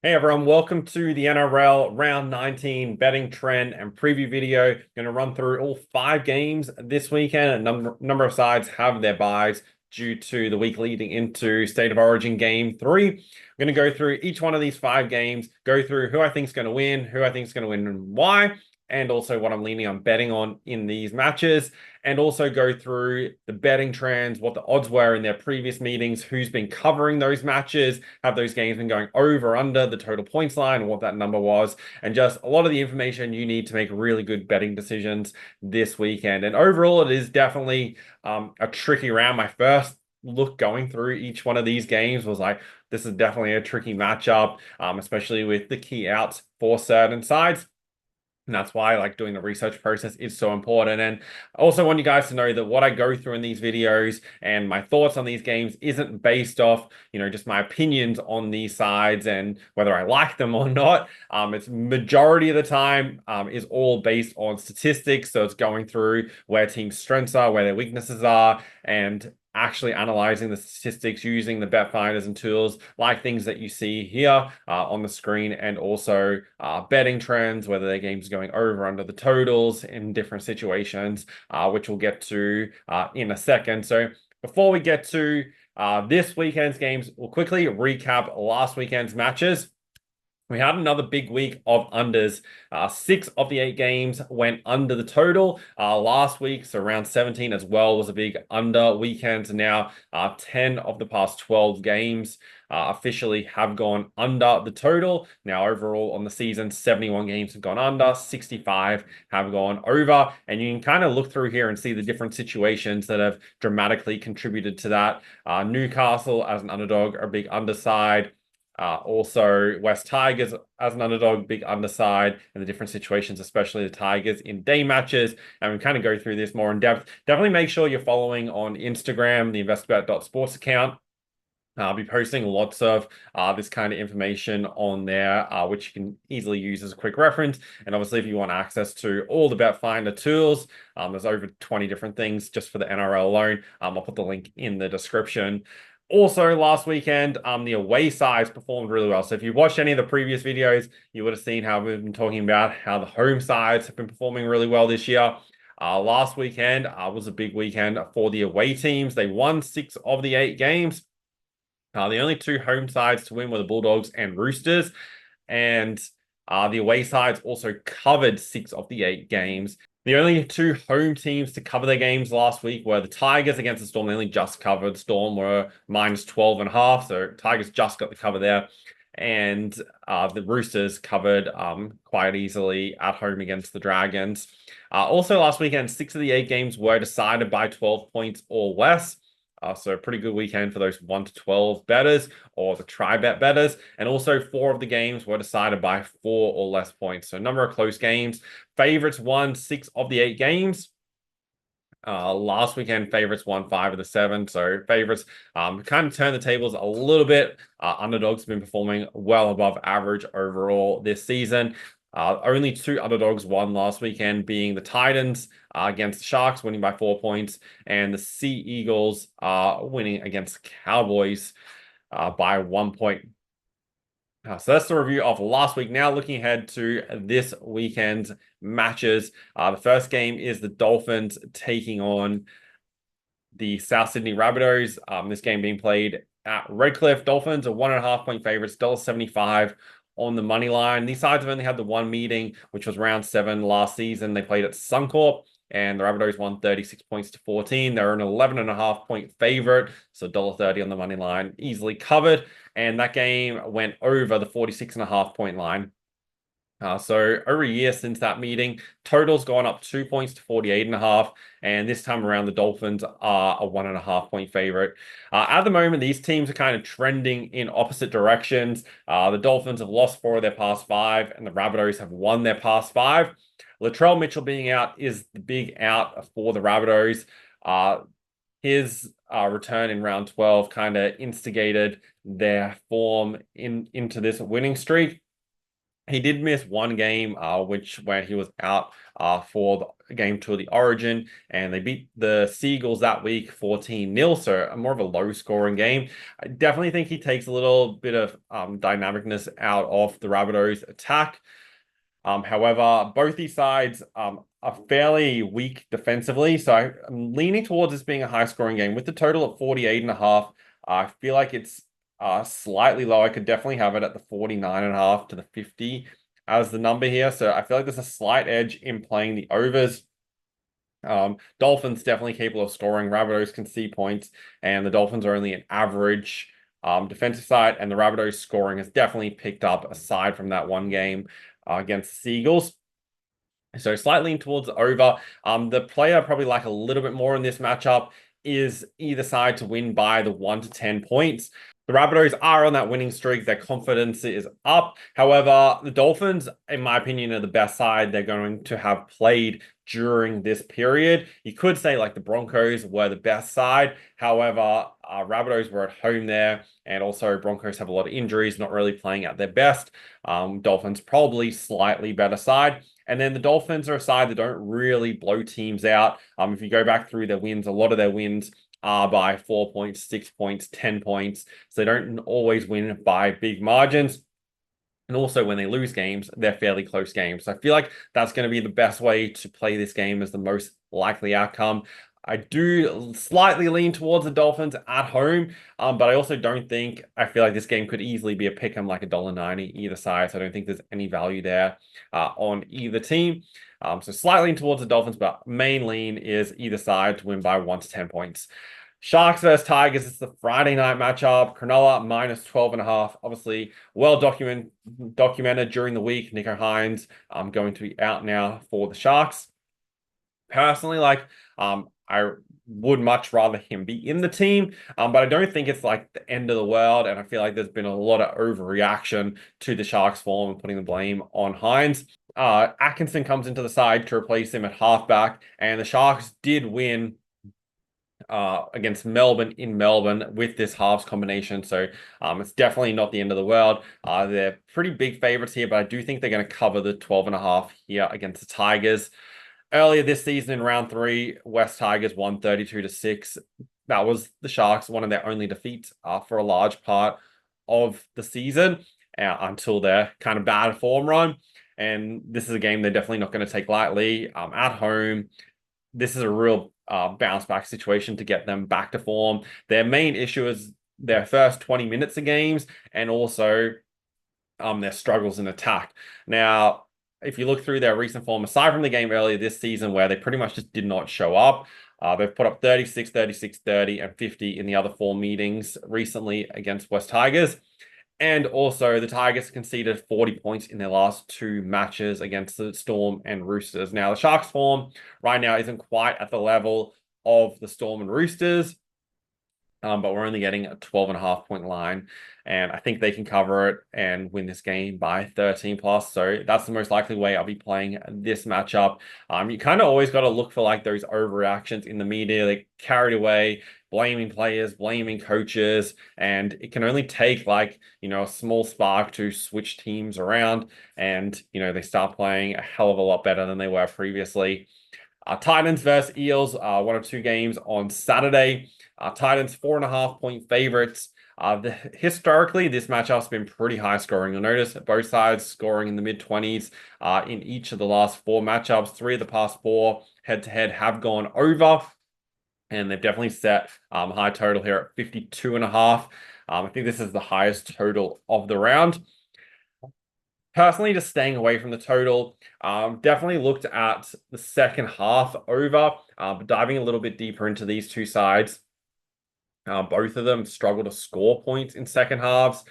Hey everyone, welcome to the NRL Round 19 betting trend and preview video. Going to run through all 5 games this weekend. A number of sides have their buys due to the week leading into State of Origin Game 3. I'm going to go through each one of these 5 games, go through who I think is going to win, who I think is going to win and why, and also what I'm leaning on betting on in these matches, and also go through the betting trends, what the odds were in their previous meetings, who's been covering those matches, have those games been going over, under the total points line, and what that number was, and just a lot of the information you need to make really good betting decisions this weekend. And overall, it is definitely a tricky round. My first look going through each one of these games was like, this is definitely a tricky matchup, especially with the key outs for certain sides. And that's why like doing the research process is so important. And I also want you guys to know that what I go through in these videos and my thoughts on these games isn't based off, just my opinions on these sides and whether I like them or not. It's majority of the time is all based on statistics. So it's going through where teams' strengths are, where their weaknesses are, and actually analyzing the statistics using the bet finders and tools like things that you see here on the screen, and also betting trends, whether their games going over under the totals in different situations, which we'll get to in a second. So before we get to this weekend's games, we'll quickly recap last weekend's matches. We had another big week of unders. 6 of the 8 games went under the total. Last week, so round 17 as well, was a big under weekend. Now, 10 of the past 12 games officially have gone under the total. Now, overall on the season, 71 games have gone under, 65 have gone over. And you can kind of look through here and see the different situations that have dramatically contributed to that. Newcastle as an underdog are a big underside. Also, West Tigers as an underdog, big underside in the different situations, especially the Tigers in day matches. And we kind of go through this more in depth. Definitely make sure you're following on Instagram, the investor.bet.sports account. I'll be posting lots of this kind of information on there, which you can easily use as a quick reference. And obviously, if you want access to all the bet finder tools, there's over 20 different things just for the NRL alone. I'll put the link in the description. Also, last weekend, the away sides performed really well. So if you've watched any of the previous videos, you would have seen how we've been talking about how the home sides have been performing really well this year. Last weekend was a big weekend for the away teams. They won 6 of the 8 games. The only 2 home sides to win were the Bulldogs and Roosters. And the away sides also covered 6 of the 8 games. The only 2 home teams to cover their games last week were the Tigers against the Storm. They only just covered. Storm were minus 12.5. So Tigers just got the cover there. And the Roosters covered quite easily at home against the Dragons. Also last weekend, 6 of the 8 games were decided by 12 points or less. So a pretty good weekend for those 1 to 12 betters or the try bet betters. And also 4 of the games were decided by 4 or less points. So a number of close games. Favorites won 6 of the 8 games. Last weekend, favorites won 5 of the 7. So favorites kind of turned the tables a little bit. Underdogs have been performing well above average overall this season. Only 2 underdogs won last weekend, being the Titans against the Sharks, winning by 4 points, and the Sea Eagles winning against the Cowboys by 1 point. So that's the review of last week. Now looking ahead to this weekend's matches. The first game is the Dolphins taking on the South Sydney Rabbitohs. This game being played at Redcliffe. Dolphins are 1.5 point favorites, $1.75 on the money line. These sides have only had the one meeting, which was round 7 last season. They played at Suncorp, and the Rabbitohs won 36 points to 14. They're an 11.5 point favorite, so $1.30 on the money line, easily covered. And that game went over the 46.5 point line. So over a year since that meeting, total's gone up 2 points to 48.5, and this time around the Dolphins are a 1.5 point favorite. At the moment, these teams are kind of trending in opposite directions. The Dolphins have lost 4 of their past 5, and the Rabbitohs have won their past 5. Latrell Mitchell being out is the big out for the Rabbitohs. His return in round 12 kind of instigated their form into this winning streak. He did miss one game, where he was out for game to the Origin, and they beat the Seagulls that week 14-0, so more of a low-scoring game. I definitely think he takes a little bit of dynamicness out of the Rabbitohs attack. However, both these sides are fairly weak defensively, so I'm leaning towards this being a high-scoring game. With the total at 48.5, I feel like it's slightly low. I could definitely have it at the 49.5 to the 50 as the number here. So I feel like there's a slight edge in playing the overs. Dolphins definitely capable of scoring. Rabbitohs can see points, and the Dolphins are only an average defensive side, and the Rabbitohs scoring has definitely picked up aside from that one game against the Seagulls. So slightly towards the over. The player probably like a little bit more in this matchup is either side to win by the 1 to 10 points. The Rabbitohs are on that winning streak. Their confidence is up. However, the Dolphins, in my opinion, are the best side they're going to have played during this period. You could say like the Broncos were the best side. However, Rabbitohs were at home there. And also Broncos have a lot of injuries, not really playing at their best. Dolphins probably slightly better side. And then the Dolphins are a side that don't really blow teams out. If you go back through their wins, a lot of their wins are by 4 points, 6 points, 10 points. So they don't always win by big margins. And also when they lose games, they're fairly close games. So I feel like that's going to be the best way to play this game as the most likely outcome. I do slightly lean towards the Dolphins at home, but I also don't think, I feel like this game could easily be a pick 'em like $1.90 either side. So I don't think there's any value there on either team. So slightly towards the Dolphins, but main lean is either side to win by 1 to 10 points. Sharks versus Tigers. It's the Friday night matchup. Cronulla minus 12.5. Obviously, well documented during the week. Nico Hines going to be out now for the Sharks. Personally, I would much rather him be in the team, but I don't think it's like the end of the world. And I feel like there's been a lot of overreaction to the Sharks' form and putting the blame on Hines. Atkinson comes into the side to replace him at halfback, and the Sharks did win against Melbourne in Melbourne with this halves combination. So it's definitely not the end of the world. They're pretty big favorites here, but I do think they're going to cover the 12.5 here against the Tigers. Earlier this season in round 3, West Tigers won 32 to 6. That was the Sharks, one of their only defeats for a large part of the season until their kind of bad form run. And this is a game they're definitely not going to take lightly. At home, this is a real bounce back situation to get them back to form. Their main issue is their first 20 minutes of games and also their struggles in attack. Now, if you look through their recent form, aside from the game earlier this season where they pretty much just did not show up, they've put up 36, 36, 30, and 50 in the other 4 meetings recently against West Tigers. And also, the Tigers conceded 40 points in their last 2 matches against the Storm and Roosters. Now, the Sharks' form right now isn't quite at the level of the Storm and Roosters, but we're only getting a 12.5 point line, and I think they can cover it and win this game by 13 plus. So that's the most likely way I'll be playing this matchup. You kind of always got to look for like those overreactions in the media. They carried away, blaming players, blaming coaches, and it can only take like, a small spark to switch teams around, and, they start playing a hell of a lot better than they were previously. Titans versus Eels, 1 or 2 games on Saturday. Titans 4.5 point favorites. Historically, this matchup's been pretty high scoring. You'll notice both sides scoring in the mid-20s in each of the last 4 matchups. 3 of the past 4 head-to-head have gone over, and they've definitely set high total here at 52.5. I think this is the highest total of the round. Personally, just staying away from the total. Definitely looked at the second half over, but diving a little bit deeper into these 2 sides. Both of them struggle to score points in second halves,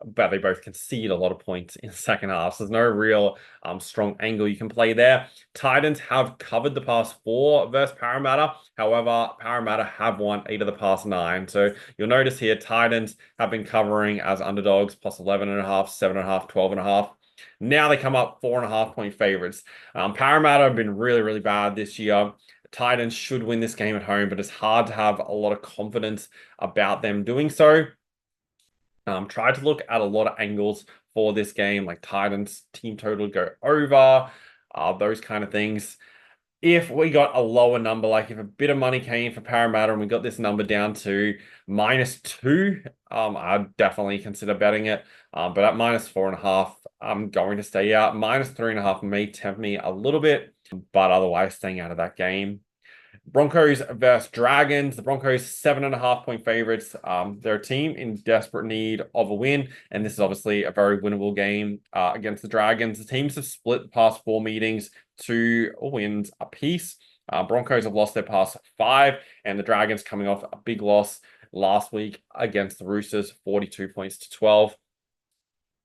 but they both concede a lot of points in second half. So there's no real strong angle you can play there. Titans have covered the past 4 versus Parramatta. However, Parramatta have won 8 of the past 9. So you'll notice here, Titans have been covering as underdogs plus 11.5, 7.5, 12.5. Now they come up 4.5 point favorites. Parramatta have been really, really bad this year. Titans should win this game at home, but it's hard to have a lot of confidence about them doing so. Tried to look at a lot of angles for this game, like Titans team total go over, those kind of things. if we got a lower number, like if a bit of money came for Parramatta and we got this number down to -2, I'd definitely consider betting it. But at -4.5, I'm going to stay out. -3.5 may tempt me a little bit, but otherwise staying out of that game. Broncos versus Dragons. The Broncos 7.5 point favorites. They're a team in desperate need of a win, and this is obviously a very winnable game against the Dragons. The teams have split the past 4 meetings, 2 wins apiece. Broncos have lost their past 5, and the Dragons coming off a big loss last week against the Roosters, 42 points to 12.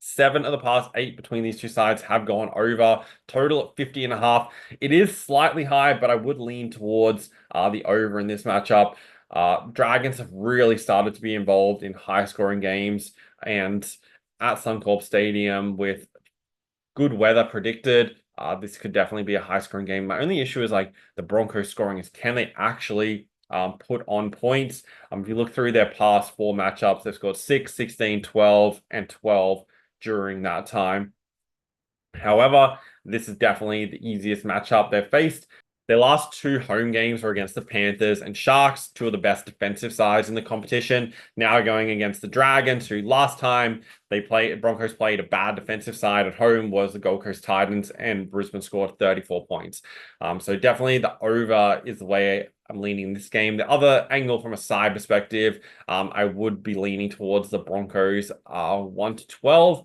7 of the past 8 between these two sides have gone over, total at 50.5. It is slightly high, but I would lean towards the over in this matchup. Dragons have really started to be involved in high-scoring games, and at Suncorp Stadium with good weather predicted, this could definitely be a high-scoring game. My only issue is like the Broncos scoring is, can they actually put on points? If you look through their past 4 matchups, they've scored 6, 16, 12, and 12 during that time. However, this is definitely the easiest matchup they've faced. Their last 2 home games were against the Panthers and Sharks, 2 of the best defensive sides in the competition. Now going against the Dragons, who last time Broncos played a bad defensive side at home was the Gold Coast Titans, and Brisbane scored 34 points. So definitely the over is the way I'm leaning in this game. The other angle from a side perspective, I would be leaning towards the Broncos 1 to 12.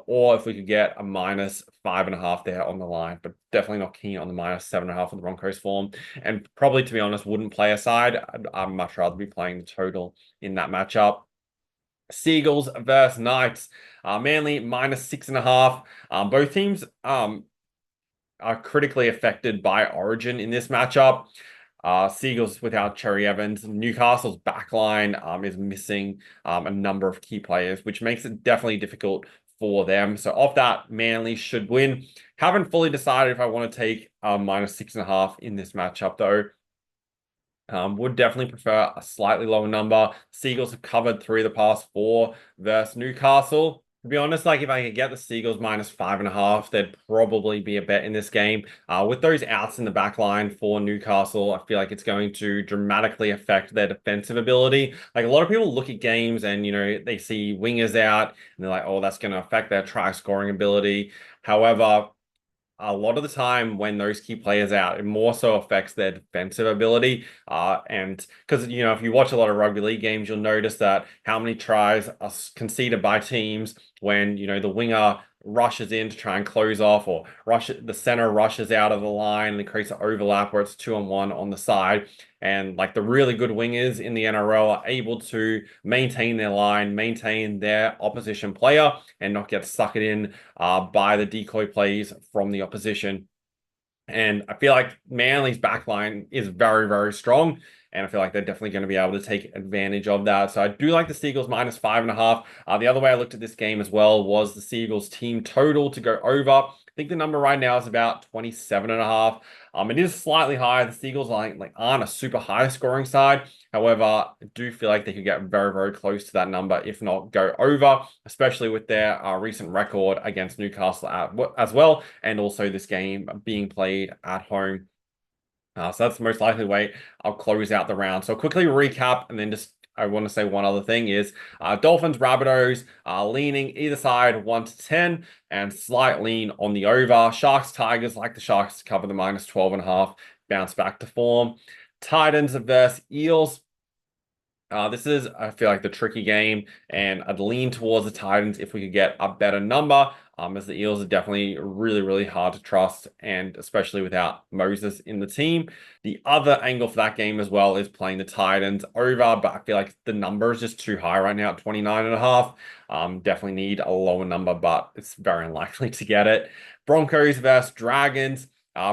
Or if we could get a -5.5 there on the line, but definitely not keen on the -7.5 on the Broncos form. And probably, to be honest, wouldn't play a side. I'd much rather be playing the total in that matchup. Seagulls versus Knights. Manly -6.5. Both teams are critically affected by Origin in this matchup. Seagulls without Cherry Evans. Newcastle's backline is missing a number of key players, which makes it definitely difficult for them. So off that, Manly should win. Haven't fully decided if I want to take -6.5 in this matchup though. Would definitely prefer a slightly lower number. Seagulls have covered 3 of the past 4 versus Newcastle. To be honest, like if I could get the Seagulls -5.5, there'd probably be a bet in this game. With those outs in the back line for Newcastle, I feel like it's going to dramatically affect their defensive ability. Like a lot of people look at games and, they see wingers out and they're like, oh, that's going to affect their try scoring ability. However, a lot of the time when those key players out, it more so affects their defensive ability. And because, if you watch a lot of rugby league games, you'll notice that how many tries are conceded by teams when, the winger rushes in to try and close off, or the center rushes out of the line and creates an overlap where it's 2-on-1 on the side. And like the really good wingers in the NRL are able to maintain their line, maintain their opposition player, and not get sucked in by the decoy plays from the opposition. And I feel like Manly's backline is very, very strong. And I feel like they're definitely going to be able to take advantage of that. So I do like the Seagulls -5.5. The other way I looked at this game as well was the Seagulls team total to go over. I think the number right now is about 27.5. It is slightly higher. The Seagulls aren't a super high scoring side. However, I do feel like they could get very, very close to that number, if not go over, especially with their recent record against Newcastle as well, and also this game being played at home. So that's the most likely way I'll close out the round. So quickly recap, and then I want to say one other thing is Dolphins, Rabbitohs leaning either side 1 to 10 and slight lean on the over. Sharks, Tigers, like the Sharks to cover the -12.5, bounce back to form. Titans versus Eels. This is, I feel like, the tricky game, and I'd lean towards the Titans if we could get a better number, as the Eels are definitely really, really hard to trust, and especially without Moses in the team. The other angle for that game as well is playing the Titans over, but I feel like the number is just too high right now at 29.5. Definitely need a lower number, but it's very unlikely to get it. Broncos versus Dragons.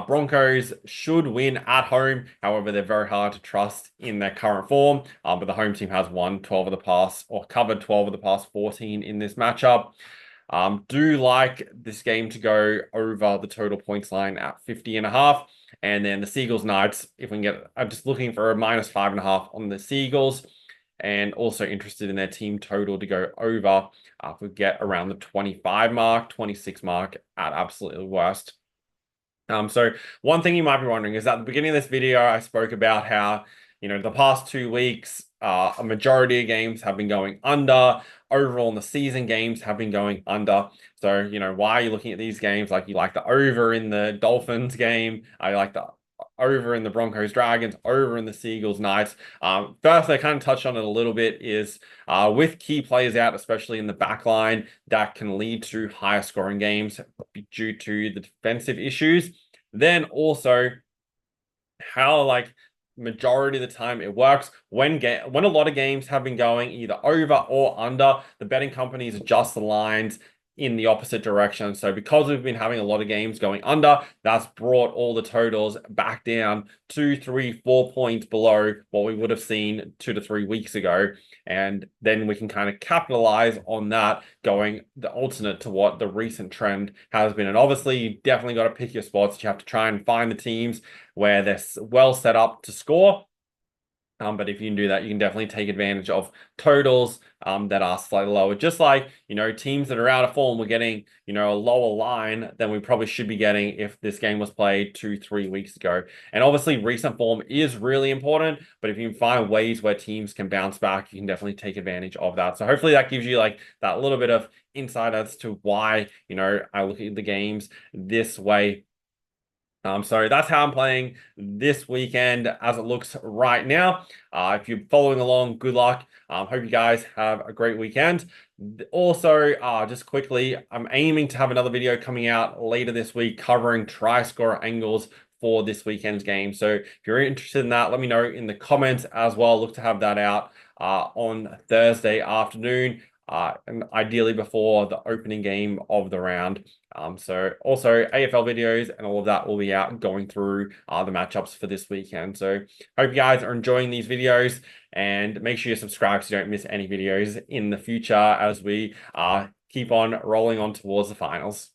Broncos should win at home. However, they're very hard to trust in their current form. But the home team has won 12 of the past, or covered 12 of the past 14 in this matchup. Do like this game to go over the total points line at 50.5. And then the Seagulls Knights, if we can get, I'm just looking for a -5.5 on the Seagulls. And also interested in their team total to go over. If we get around the 25 mark, 26 mark at absolutely worst. So one thing you might be wondering is at the beginning of this video, I spoke about how, the past 2 weeks, a majority of games have been going under. Overall in the season, games have been going under. So, why are you looking at these games? Like you like the over in the Dolphins game. I like the over in the Broncos Dragons, over in the Seagulls Knights. First, I kind of touched on it a little bit is with key players out, especially in the back line, that can lead to higher scoring games due to the defensive issues. Then also how like majority of the time it works when a lot of games have been going either over or under, the betting companies adjust the lines in the opposite direction. So because we've been having a lot of games going under, that's brought all the totals back down 2, 3, 4 points below what we would have seen 2 to 3 weeks ago. And then we can kind of capitalize on that going the alternate to what the recent trend has been. And obviously, you definitely got to pick your spots. You have to try and find the teams where they're well set up to score. But if you can do that, you can definitely take advantage of totals that are slightly lower. Just like, teams that are out of form, we're getting, a lower line than we probably should be getting if this game was played 2, 3 weeks ago. And obviously, recent form is really important. But if you can find ways where teams can bounce back, you can definitely take advantage of that. So hopefully that gives you like that little bit of insight as to why, I look at the games this way. So that's how I'm playing this weekend as it looks right now. If you're following along, good luck. Hope you guys have a great weekend. Also, just quickly, I'm aiming to have another video coming out later this week covering try score angles for this weekend's game. So if you're interested in that, let me know in the comments as well. Look to have that out on Thursday afternoon. And ideally before the opening game of the round. So also AFL videos and all of that will be out going through the matchups for this weekend. So hope you guys are enjoying these videos and make sure you subscribe so you don't miss any videos in the future as we keep on rolling on towards the finals.